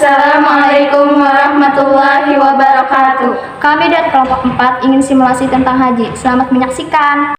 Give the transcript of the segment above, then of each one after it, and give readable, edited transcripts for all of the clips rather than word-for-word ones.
Assalamualaikum warahmatullahi wabarakatuh. Kami dari kelompok 4 ingin simulasi tentang haji. Selamat menyaksikan.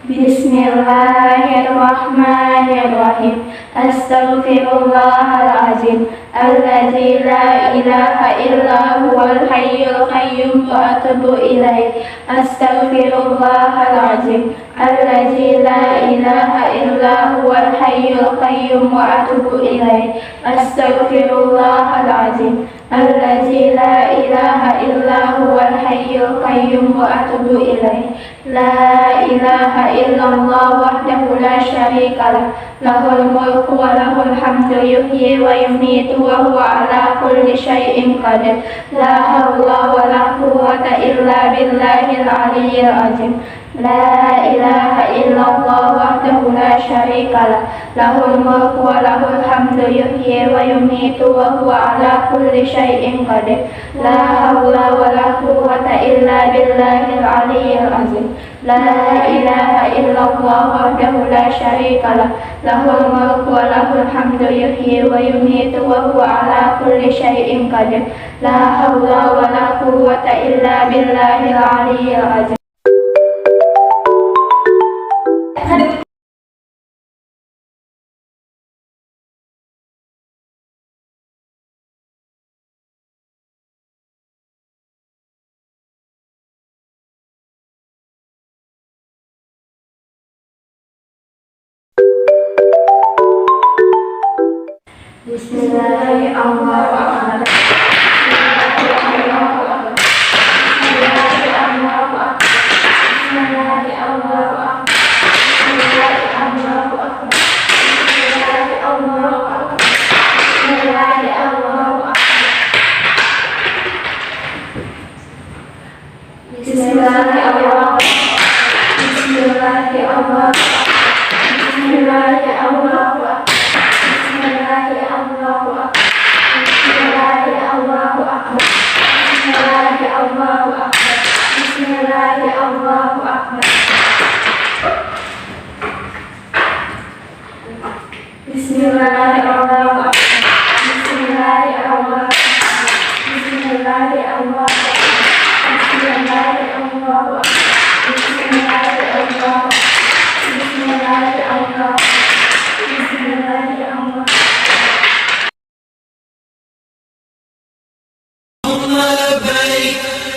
Bismillahirrahmanirrahim. Astaghfirullahaladzim alladzi la ilaha illa huwal hayyul qayyum wa atubu ilaih. Astaghfirullahaladzim alladzi la ilaha illa huwal hayyul qayyum wa atubu ilaih. Astaghfirullahaladzim alladzi la ilaha illa huwal hayyul qayyum wa atubu ilaih. La ilaha illallah wahdahu la syarikalah, lahul mulku wa lahul hamdu, yuhyi wa yumiitu wa huwa ala kulli syai'in qadir. La haula wa la quwwata illa billahil aliyyil azim. La ilaha illallah wahdahu la syarikalah, lahul mulku wa lahul hamdu, yuhyi wa yumiitu wa huwa ala kulli syai'in qadir. La haula wa la quwwata illa billahil aliyyil azim. La ilaha illallah wahdahu la syarikalah, lahul mulku wa lahul hamdu, yuhyi wa yumiitu wa huwa ala kulli syai'in qadir. La haula wa la quwwata illa billahil aliyyil azim. Bismillahirrahmanirrahim.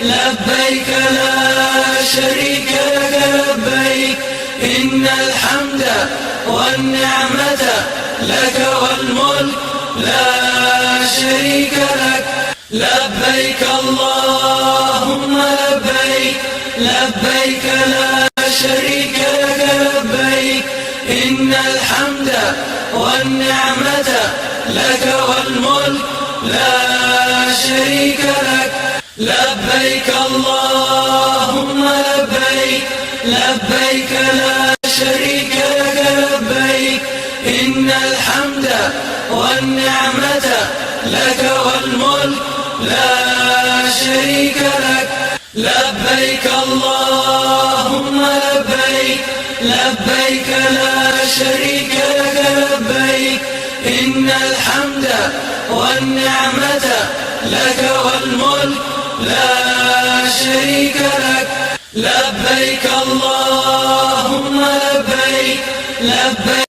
لبيك لا شريك لك لبيك إن الحمد والنعمة لك والملك لا شريك لك لبيك اللهم لبيك لبيك لا شريك لك لبيك إن الحمد والنعمة لك والملك لا شريك لك لبيك اللهم لبيك لبيك لا شريك لك لبيك إن الحمد والنعمة لك والملك لا شريك لك لبيك اللهم لبيك لبيك لا شريك لك لبيك إن الحمد والنعمة لك والملك لا شريك لك لبيك اللهم لبيك لبيك.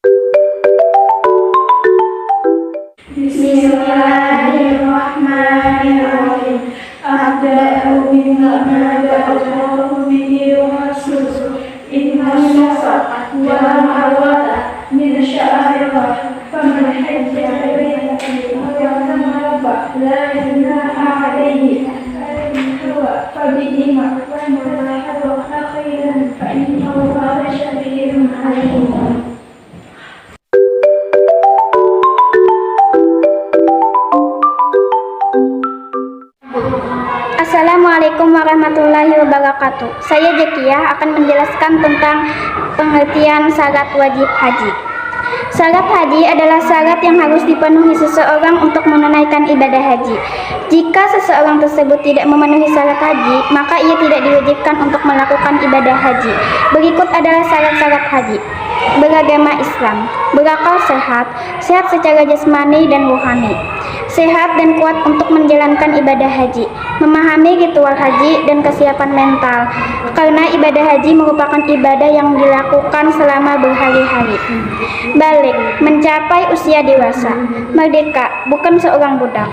Bismillahirrahmanirrahim. Abda'u bima bada'allahu bihi wa rasuluhu. Inna shafa wal marwata min sya'airillah. Faman hajja baitallahi wa tamarraba la junaha alayhi فبهما وما حرم خيرا فإن الله شهيد عليم. Assalamualaikum warahmatullahi wabarakatuh. Saya Jekia akan menjelaskan tentang pengertian syarat wajib haji. Syarat haji adalah syarat yang harus dipenuhi seseorang untuk menunaikan ibadah haji. Jika seseorang tersebut tidak memenuhi syarat haji, maka ia tidak diwajibkan untuk melakukan ibadah haji. Berikut adalah syarat-syarat haji beragama Islam. berakal sehat, sehat secara jasmani dan rohani, sehat dan kuat untuk menjalankan ibadah haji, memahami ritual haji dan kesiapan mental, karena ibadah haji merupakan ibadah yang dilakukan selama berhari-hari. Balik, mencapai usia dewasa, merdeka, bukan seorang budak,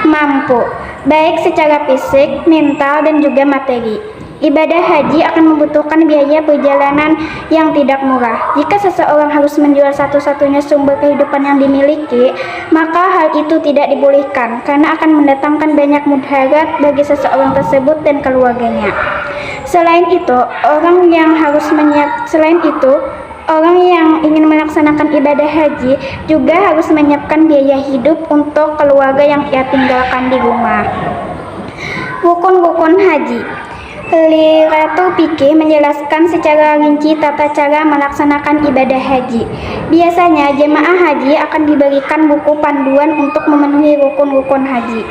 mampu, baik secara fisik, mental, dan juga materi. Ibadah haji akan membutuhkan biaya perjalanan yang tidak murah. Jika seseorang harus menjual satu-satunya sumber kehidupan yang dimiliki, maka hal itu tidak dibolehkan karena akan mendatangkan banyak mudarat bagi seseorang tersebut dan keluarganya. Selain itu, orang yang ingin melaksanakan ibadah haji juga harus menyiapkan biaya hidup untuk keluarga yang ia tinggalkan di rumah. Rukun-rukun haji. Liratul Fikih menjelaskan secara rinci tata cara melaksanakan ibadah haji. Biasanya jemaah haji akan diberikan buku panduan untuk memenuhi rukun-rukun haji.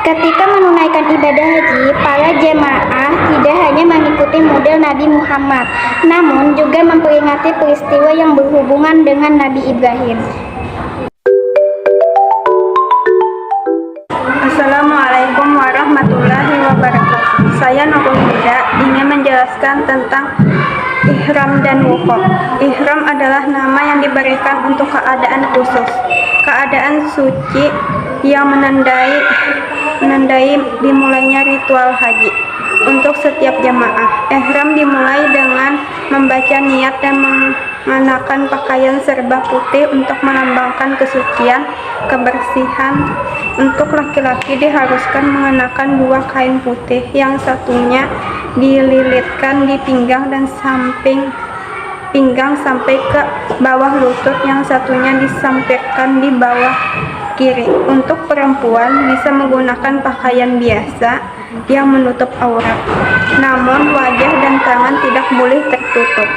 Ketika menunaikan ibadah haji, para jemaah tidak hanya mengikuti model Nabi Muhammad, namun juga memperingati peristiwa yang berhubungan dengan Nabi Ibrahim. Assalamualaikum warahmatullahi wabarakatuh. Saya Nurul Huda ingin menjelaskan tentang ihram dan wukuf. Ihram adalah nama yang diberikan untuk keadaan khusus, keadaan suci yang menandai dimulainya ritual haji. Untuk setiap jamaah, ihram dimulai dengan membaca niat dan mengenakan pakaian serba putih untuk melambangkan kesucian, kebersihan. Untuk laki-laki diharuskan mengenakan 2 kain putih, yang satunya dililitkan di pinggang dan samping pinggang sampai ke bawah lutut, yang satunya disampirkan di bawah kiri. Untuk perempuan bisa menggunakan pakaian biasa yang menutup aurat, namun wajah dan tangan tidak boleh tertutup.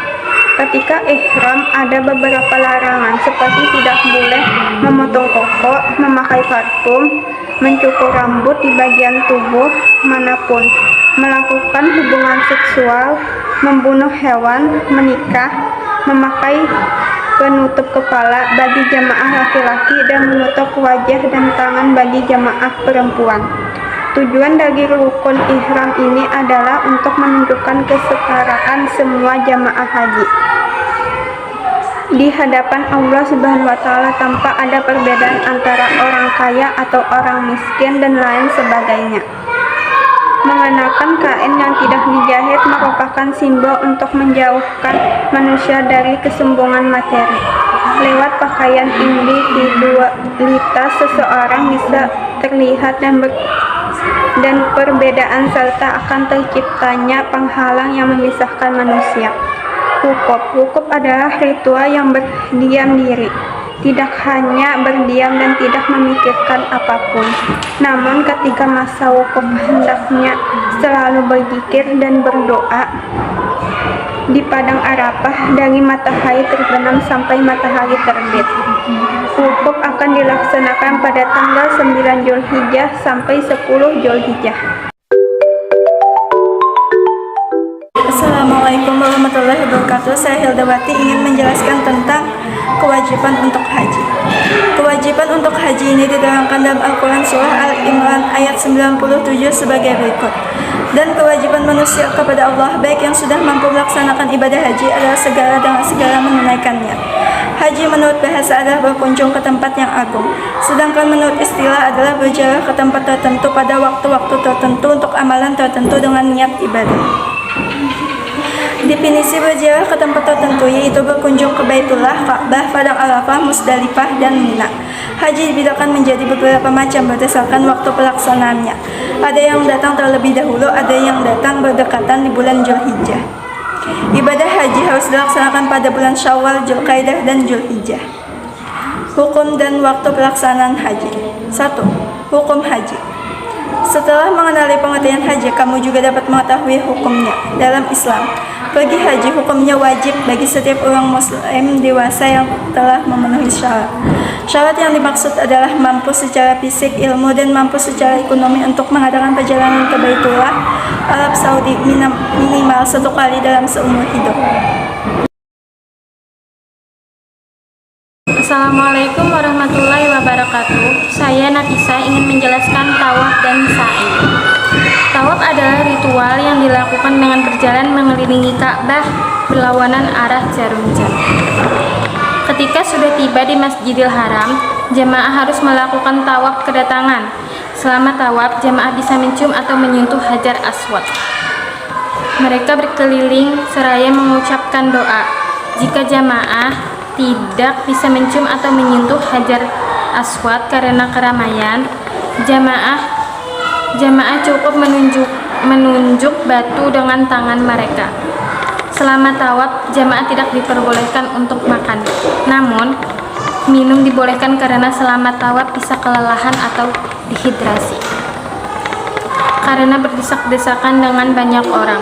Ketika ihram ada beberapa larangan, seperti tidak boleh memotong kuku, memakai parfum, mencukur rambut di bagian tubuh manapun, melakukan hubungan seksual, membunuh hewan, menikah, memakai penutup kepala bagi jamaah laki-laki, dan menutup wajah dan tangan bagi jamaah perempuan. Tujuan dari rukun ihram ini adalah untuk menunjukkan kesetaraan semua jamaah haji di hadapan Allah Subhanahu wa Ta'ala tanpa ada perbedaan antara orang kaya atau orang miskin dan lain sebagainya. Mengenakan kain yang tidak dijahit merupakan simbol untuk menjauhkan manusia dari kesombongan materi. Lewat pakaian individualitas seseorang bisa terlihat dan perbedaan serta akan terciptanya penghalang yang memisahkan manusia. Wukuf adalah ritual yang berdiam diri, tidak hanya berdiam dan tidak memikirkan apapun. Namun ketika masa wukuf hendaknya selalu berzikir dan berdoa di padang Arafah dari matahari terbenam sampai matahari terbit. Wukuf akan dilaksanakan pada tanggal 9 Zulhijjah sampai 10 Zulhijjah. Assalamualaikum warahmatullahi wabarakatuh. Saya Hildawati ingin menjelaskan tentang kewajiban untuk haji. Kewajiban untuk haji ini diterangkan dalam Al-Quran Surah Al-Imran ayat 97 sebagai berikut. Dan kewajiban manusia kepada Allah, baik yang sudah mampu melaksanakan ibadah haji, adalah dengan segala menunaikannya. Haji menurut bahasa adalah berkunjung ke tempat yang agung, sedangkan menurut istilah adalah berjalan ke tempat tertentu pada waktu-waktu tertentu untuk amalan tertentu dengan niat ibadah. Definisi berziarah ke tempat tertentu yaitu berkunjung ke Baitullah, Ka'bah, Padang Arafah, Musdalifah, dan Mina. Haji dibedakan menjadi beberapa macam berdasarkan waktu pelaksanaannya. Ada yang datang terlebih dahulu, ada yang datang berdekatan di bulan Zulhijjah. Ibadah haji harus dilaksanakan pada bulan Syawal, Zulqa'dah, dan Zulhijjah. Hukum dan waktu pelaksanaan haji. 1. Hukum haji. Setelah mengenali pengertian haji, kamu juga dapat mengetahui hukumnya dalam Islam. Pergi haji hukumnya wajib bagi setiap orang muslim dewasa yang telah memenuhi syarat. Syarat yang dimaksud adalah mampu secara fisik, ilmu, dan mampu secara ekonomi untuk mengadakan perjalanan ke Baitullah, Arab Saudi minimal 1 kali dalam seumur hidup. Assalamualaikum warahmatullahi wabarakatuh. Saya Nafisa ingin menjelaskan tawaf dan sa'i. Tawaf adalah ritual yang dilakukan dengan berjalan mengelilingi Ka'bah berlawanan arah jarum jam. Ketika sudah tiba di Masjidil Haram, jamaah harus melakukan tawaf kedatangan. Selama tawaf, jamaah bisa mencium atau menyentuh Hajar Aswad. Mereka berkeliling seraya mengucapkan doa. Jika jamaah tidak bisa mencium atau menyentuh Hajar Aswad karena keramaian, jamaah cukup menunjuk batu dengan tangan mereka. Selama tawaf, jamaah tidak diperbolehkan untuk makan. Namun, minum dibolehkan karena selama tawaf bisa kelelahan atau dehidrasi karena berdesak-desakan dengan banyak orang.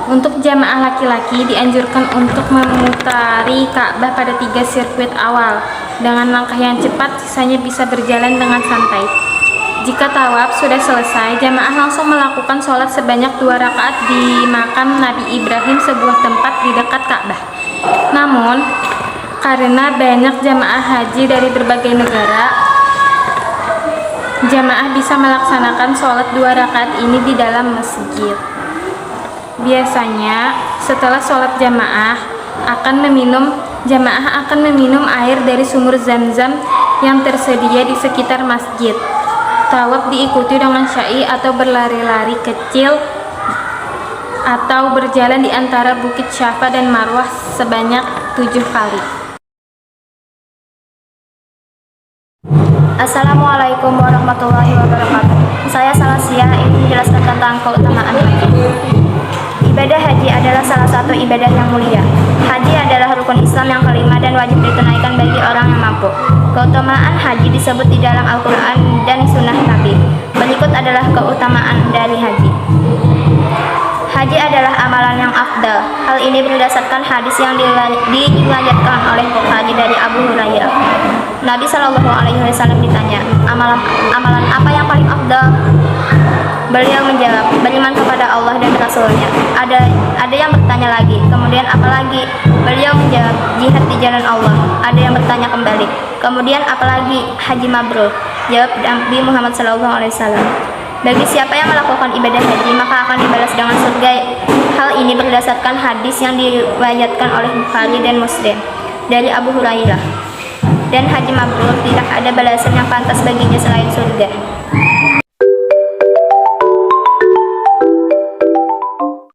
Untuk jamaah laki-laki dianjurkan untuk memutari Ka'bah pada 3 sirkuit awal. Dengan langkah yang cepat, sisanya bisa berjalan dengan santai. Jika tawaf sudah selesai, jamaah langsung melakukan sholat sebanyak 2 rakaat di makam Nabi Ibrahim, sebuah tempat di dekat Ka'bah. Namun, karena banyak jamaah haji dari berbagai negara, jamaah bisa melaksanakan sholat 2 rakaat ini di dalam masjid. Biasanya setelah sholat jamaah akan meminum air dari sumur Zam-Zam yang tersedia di sekitar masjid. Tawaf diikuti dengan sa'i atau berlari-lari kecil atau berjalan di antara Bukit Syafa dan Marwah sebanyak 7 kali. Assalamualaikum warahmatullahi wabarakatuh. Saya Salasia ingin menjelaskan tentang keutamaan haji. Ibadah haji adalah salah satu ibadah yang mulia. Haji adalah rukun Islam yang kelima dan wajib ditunaikan bagi orang yang mampu. Keutamaan haji disebut di dalam Al-Quran dan Sunnah Nabi. Berikut adalah keutamaan dari haji. Haji adalah amalan yang afdal. Hal ini berdasarkan hadis yang diriwayatkan oleh Bukhari dari Abu Hurairah. Nabi Shallallahu Alaihi Wasallam ditanya, amalan apa yang paling afdal? Beliau menjawab, beriman kepada Allah dan Rasulnya. Ada yang bertanya lagi, kemudian apa lagi? Beliau menjawab, jihad di jalan Allah. Ada yang bertanya kembali, kemudian apa lagi? Haji mabrur. Jawab Nabi Muhammad SAW. Bagi siapa yang melakukan ibadah haji, maka akan dibalas dengan surga. Hal ini berdasarkan hadis yang diriwayatkan oleh Bukhari dan Muslim dari Abu Hurairah. Dan haji mabrur tidak ada balasan yang pantas baginya selain surga.